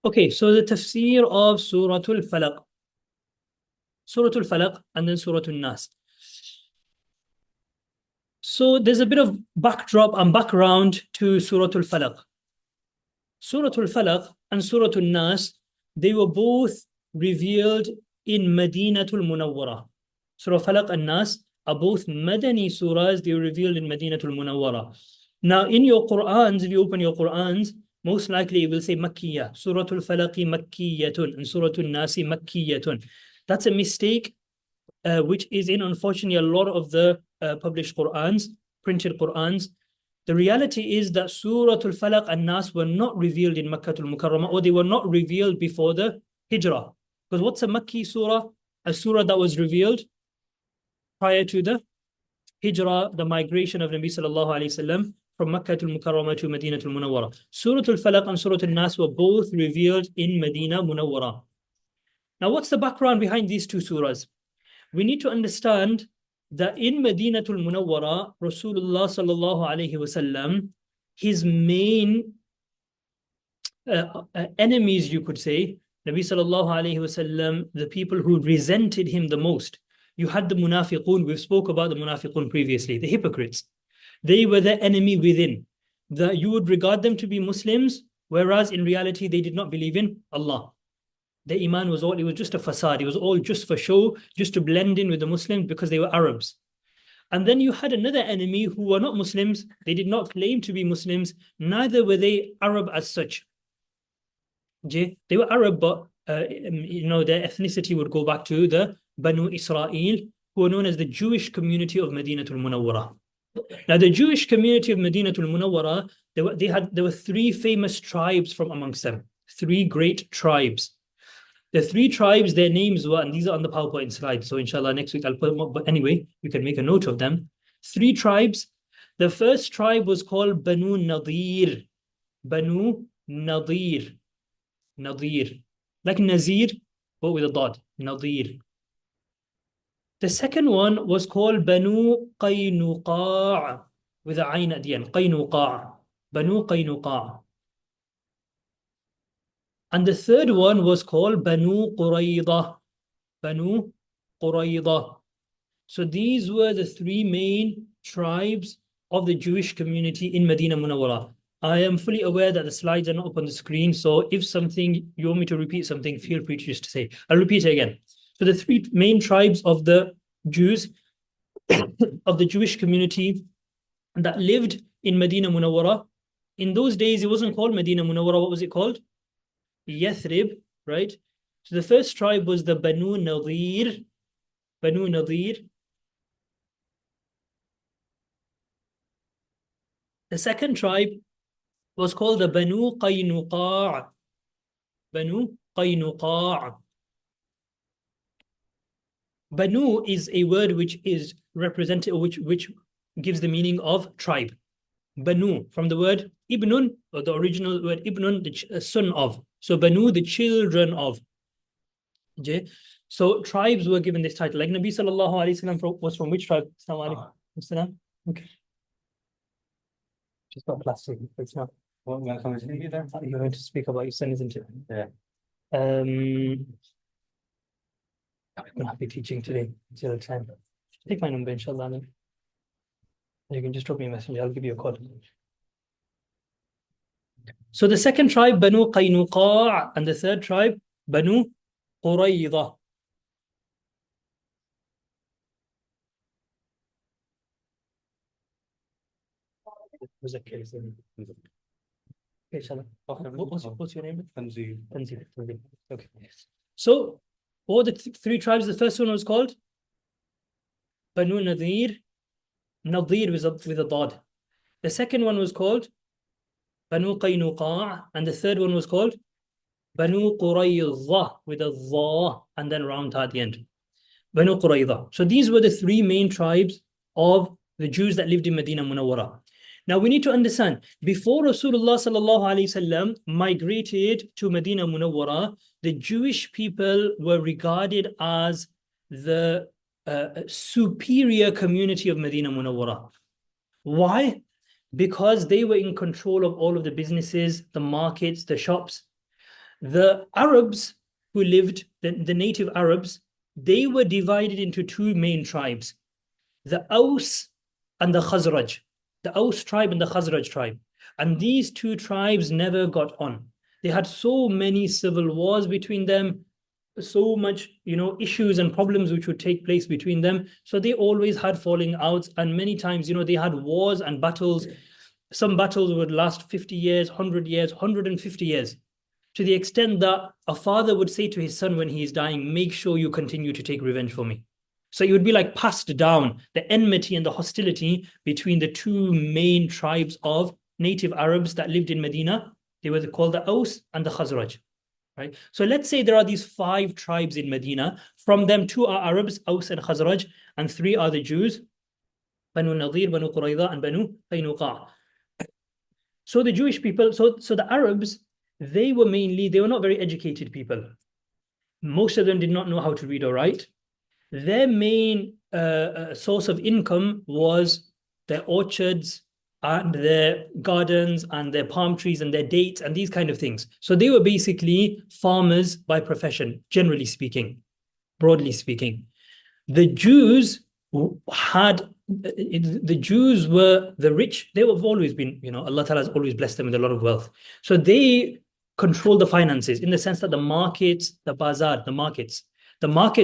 Okay, so the tafsir of Surah Al-Falaq. Surah Al-Falaq and then Surah Al-Nas. So there's a bit of backdrop and background to Surah Al-Falaq. Surah Al-Falaq and Surah Al-Nas, they were both revealed in Madinatul Munawwara. Surah Falaq and Nas are both Madani surahs, they were revealed in Madinatul Munawwara. Now in your Qur'ans, if you open your Qur'ans, most likely it will say Makkiyah. Surah Al-Falaqi Makkiyatun and Surah Al-Nasi Makkiyatun. That's a mistake which is in, unfortunately, a lot of the published Qur'ans, printed Qur'ans. The reality is that Surah Al-Falaq and Nas were not revealed in Makkah al-Mukarramah, or they were not revealed before the Hijrah. Because what's a Makki surah? A surah that was revealed prior to the Hijrah, the migration of Nabi sallallahu alayhi wasallam from Makkah al-Mukarramah to Medina al-Munawwara. Surah Al-Falaq and Surah Al-Nas were both revealed in Medina Munawwara. Now, what's the background behind these two surahs? We need to understand that in Madinatul Munawwara, Rasulullah sallallahu alayhi wasallam, his main enemies, you could say, Nabi sallallahu alayhi wasallam, the people who resented him the most. You had the munafiqun, we've spoke about the munafiqun previously, the hypocrites. They were the enemy within. You would regard them to be Muslims, whereas in reality they did not believe in Allah. The Iman was all, it was just a facade. It was all just for show, just to blend in with the Muslims because they were Arabs. And then you had another enemy who were not Muslims. They did not claim to be Muslims. Neither were they Arab as such. They were Arab, but their ethnicity would go back to the Banu Israel, who were known as the Jewish community of Madinatul Munawwara. Now, the Jewish community of Madinatul Munawwara, there were three famous tribes from amongst them. Three great tribes. The three tribes, their names were, and these are on the PowerPoint slide, so inshallah next week I'll put them up, but anyway, you can make a note of them. Three tribes. The first tribe was called Banu Nadir. Banu Nadir. Nadir. Like Nazir, but with a dot. Nadir. The second one was called Banu Qaynuqa', with a ayn at the end. Qaynuqa'. Banu Qaynuqa'. And the third one was called Banu Quraydah. Banu Quraydah. So these were the three main tribes of the Jewish community in Medina Munawwara. I am fully aware that the slides are not up on the screen, so if something, you want me to repeat something, feel free to just say. I'll repeat it again. So the three main tribes of the Jews, of the Jewish community that lived in Medina Munawwara. In those days, it wasn't called Medina Munawwara. What was it called? Yathrib, right? So the first tribe was the Banu Nadir. Banu Nadir. The second tribe was called the Banu Qaynuqa'. Banu Qaynuqa'. Banu is a word which is representative, which gives the meaning of tribe. Banu, from the word Ibnun, or the original word Ibnun, the son of. So Banu, the children of. Okay. So tribes were given this title. Like Nabi sallallahu alayhi wasallam was from which tribe? Assalamu alaikum. Okay. Just got plastic. It's not. You're going to speak about your son, isn't it? Yeah. I'm going to be teaching today until 10. Take my number, inshallah. Then. You can just drop me a message. I'll give you a call. So the second tribe, Banu Qaynuqa', and the third tribe, Banu Quraydah. What's your name? Tanzil. Okay. So, all the three tribes, the first one was called Banu Nadir. Nadir with a dad. The second one was called Banu Qaynuqa', and the third one was called Banu Quraydah with a dha and then round at the end. Banu Quraydah. So these were the three main tribes of the Jews that lived in Medina Munawwara. Now we need to understand, before Rasulullah sallallahu alaihi wasallam migrated to Medina Munawwara, the Jewish people were regarded as the superior community of Medina Munawwara. Why? Because they were in control of all of the businesses, the markets, the shops. The Arabs who lived, the native Arabs, they were divided into two main tribes, the Aus and the Khazraj, the Aus tribe and the Khazraj tribe. And these two tribes never got on. They had so many civil wars between them, so much, issues and problems which would take place between them. So they always had falling outs, and many times, they had wars and battles. Some battles would last 50 years, 100 years, 150 years, to the extent that a father would say to his son when he is dying, make sure you continue to take revenge for me. So it would be like passed down, the enmity and the hostility between the two main tribes of native Arabs that lived in Medina. They were called the Aus and the Khazraj. Right? So let's say there are these 5 tribes in Medina. From them, 2 are Arabs, Aus and Khazraj, and 3 are the Jews, Banu Nadir, Banu Qurayza, and Banu Qaynuqa. So the Jewish people, so the Arabs, they were not very educated people. Most of them did not know how to read or write. Their main source of income was their orchards and their gardens and their palm trees and their dates and these kind of things. So they were basically farmers by profession, generally speaking, broadly speaking. The Jews were the rich. They have always been, Allah Ta'ala has always blessed them with a lot of wealth. So they control the finances in the sense that the markets, the bazaar, the markets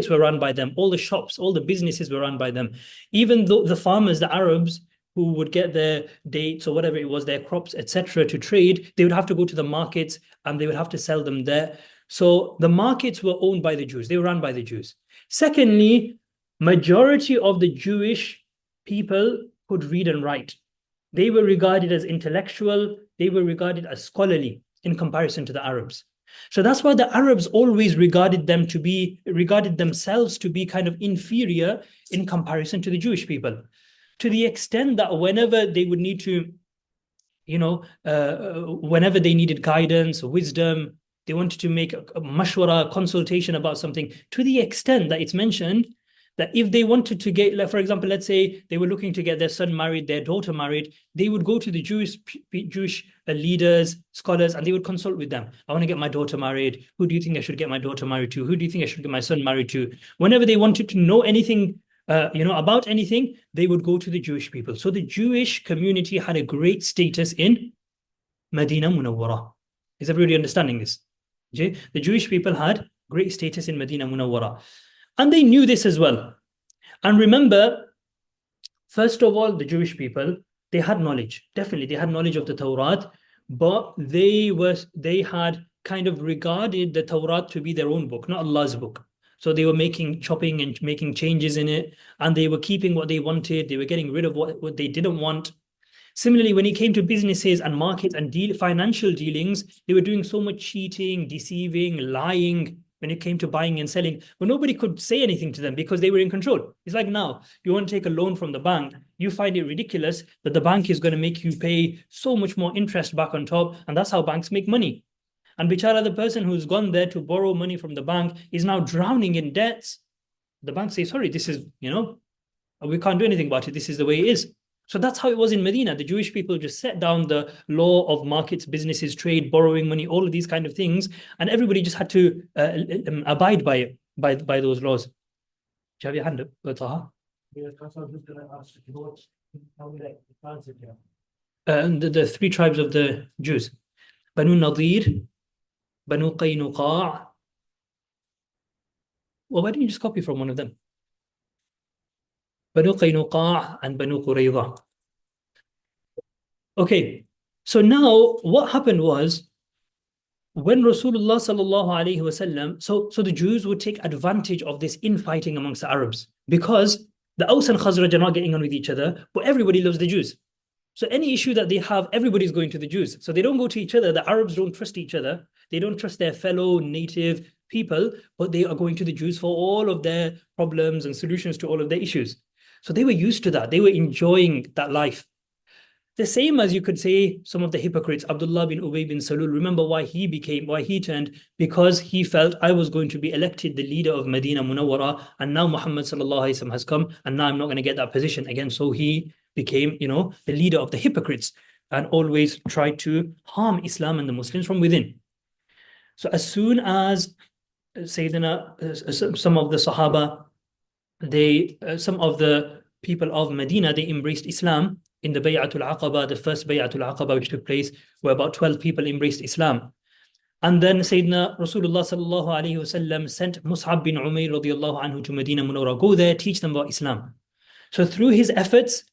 were run by them. All the shops, all the businesses were run by them. Even though the farmers, the Arabs, who would get their dates or whatever it was, their crops, etc., to trade, they would have to go to the markets and they would have to sell them there. So the markets were owned by the Jews. They were run by the Jews. Secondly, majority of the Jewish people could read and write. They were regarded as intellectual. They were regarded as scholarly in comparison to the Arabs. So that's why the Arabs always regarded themselves to be kind of inferior in comparison to the Jewish people, to the extent that whenever they would need to, whenever they needed guidance or wisdom, they wanted to make a mashwara, consultation about something, to the extent that it's mentioned that if they wanted to get, like, for example, let's say they were looking to get their son married, their daughter married, they would go to the Jewish leaders, scholars, and they would consult with them. I want to get my daughter married. Who do you think I should get my daughter married to? Who do you think I should get my son married to? Whenever they wanted to know anything, about anything, they would go to the Jewish people. So the Jewish community had a great status in Medina Munawwara. Is everybody understanding this? Okay? The Jewish people had great status in Medina Munawwara. And they knew this as well. And remember, first of all, the Jewish people, they had knowledge. Definitely, they had knowledge of the Torah, but they had kind of regarded the Torah to be their own book, not Allah's book. So they were chopping and making changes in it, and they were keeping what they wanted. They were getting rid of what they didn't want. Similarly, when it came to businesses and markets and financial dealings, they were doing so much cheating, deceiving, lying when it came to buying and selling, but nobody could say anything to them because they were in control. It's like now, you want to take a loan from the bank, you find it ridiculous that the bank is going to make you pay so much more interest back on top, and that's how banks make money. And bichara, the person who's gone there to borrow money from the bank is now drowning in debts. The bank says, sorry, this is, we can't do anything about it. This is the way it is. So that's how it was in Medina. The Jewish people just set down the law of markets, businesses, trade, borrowing money, all of these kind of things, and everybody just had to abide by it, by those laws. Do you have your hand up, Taha? The 3 tribes of the Jews: Banu Nadir, Banu Qaynuqa. Well, why don't you just copy from one of them? Banu Qaynuqa and Banu Qurayza. Okay, so now what happened was, when Rasulullah sallallahu alaihi wasallam, so the Jews would take advantage of this infighting amongst the Arabs, because the Aus and Khazraj are not getting on with each other, but everybody loves the Jews. So any issue that they have, everybody's going to the Jews. So they don't go to each other. The Arabs don't trust each other. They don't trust their fellow native people, but they are going to the Jews for all of their problems and solutions to all of their issues. So they were used to that. They were enjoying that life. The same as you could say some of the hypocrites, Abdullah bin Ubay bin Salul, remember why he turned? Because he felt, I was going to be elected the leader of Medina Munawwara, and now Muhammad sallallahu alaihi wasallam has come, and now I'm not going to get that position again. So he became, the leader of the hypocrites and always tried to harm Islam and the Muslims from within. So as soon as Sayyidina, some of the Sahaba, some of the people of Medina, they embraced Islam in the Bay'atul Aqaba, the first Bay'atul Aqaba which took place, where about 12 people embraced Islam. And then Sayyidina Rasulullah sallallahu alayhi wasallam sent Mus'ab bin Umayr radiallahu anhu to Medina Munawwara, go there, teach them about Islam. So through his efforts,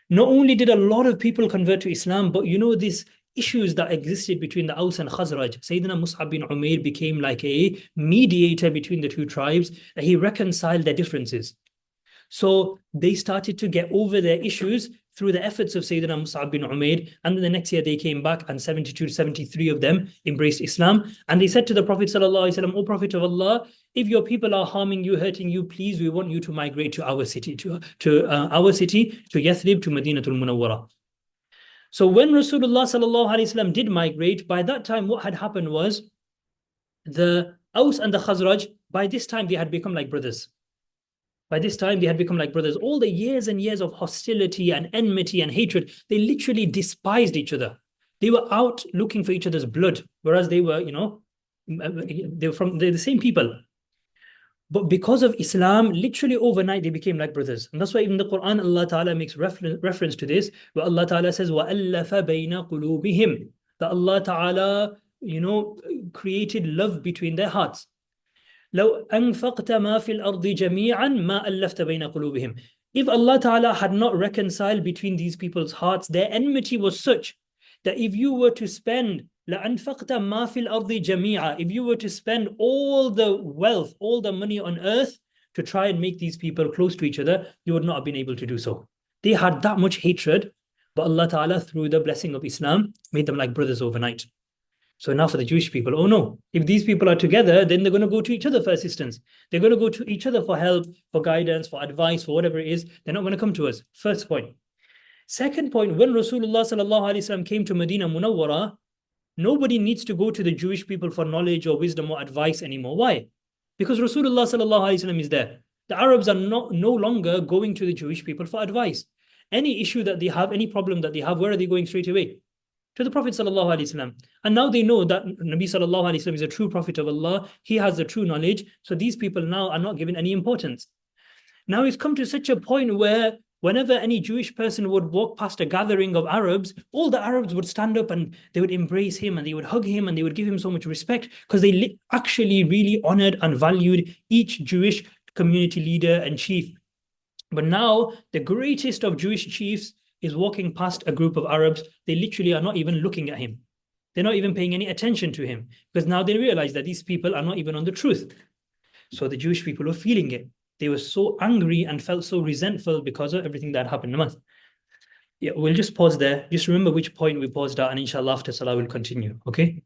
not only did a lot of people convert to Islam, but these issues that existed between the Aus and Khazraj, Sayyidina Mus'ab bin Umayr became like a mediator between the two tribes, and he reconciled their differences. So they started to get over their issues through the efforts of Sayyidina Mus'ab bin Umayr. And then the next year they came back, and 72 to 73 of them embraced Islam. And they said to the Prophet ﷺ, O Prophet of Allah, if your people are harming you, hurting you, please, we want you to migrate to our city, to Yathrib, to Madinatul Munawwara. So when Rasulullah ﷺ did migrate, by that time what had happened was the Aus and the Khazraj, by this time they had become like brothers. By this time they had become like brothers. All the years and years of hostility and enmity and hatred, they literally despised each other. They were out looking for each other's blood, whereas they were, they're the same people. But because of Islam, literally overnight they became like brothers. And that's why even the Quran, Allah Ta'ala makes reference to this, where Allah Ta'ala says, وَأَلَّفَ بَيْنَ قُلُوبِهِمْ, that Allah Ta'ala, created love between their hearts. لو أنفقت ما في الأرض جميعا ما ألفت بين قلوبهم. If Allah Ta'ala had not reconciled between these people's hearts, their enmity was such that if you were to spend لأنفقت ما في الأرض جميعا, if you were to spend all the wealth, all the money on earth to try and make these people close to each other, you would not have been able to do so. They had that much hatred, but Allah Ta'ala, through the blessing of Islam, made them like brothers overnight. So now for the Jewish people, oh no, if these people are together, then they're going to go to each other for assistance. They're going to go to each other for help, for guidance, for advice, for whatever it is. They're not going to come to us. First point. Second point, when Rasulullah sallallahu alaihi wasallam came to Medina Munawwara, nobody needs to go to the Jewish people for knowledge or wisdom or advice anymore. Why? Because Rasulullah sallallahu alaihi wasallam is there. The Arabs are no longer going to the Jewish people for advice. Any issue that they have, any problem that they have, where are they going straight away? To the Prophet sallallahu alaihi wasallam. And now they know that Nabi sallallahu alaihi wasallam is a true Prophet of Allah. He has the true knowledge. So these people now are not given any importance. Now it's come to such a point where whenever any Jewish person would walk past a gathering of Arabs, all the Arabs would stand up and they would embrace him and they would hug him and they would give him so much respect, because they actually really honored and valued each Jewish community leader and chief. But now the greatest of Jewish chiefs is walking past a group of Arabs. They literally are not even looking at him. They're not even paying any attention to him, because now they realize that these people are not even on the truth. So the Jewish people were feeling it. They were so angry and felt so resentful because of everything that happened in the month. Yeah, we'll just pause there. Just remember which point we paused at, and inshallah after Salah we'll continue. Okay?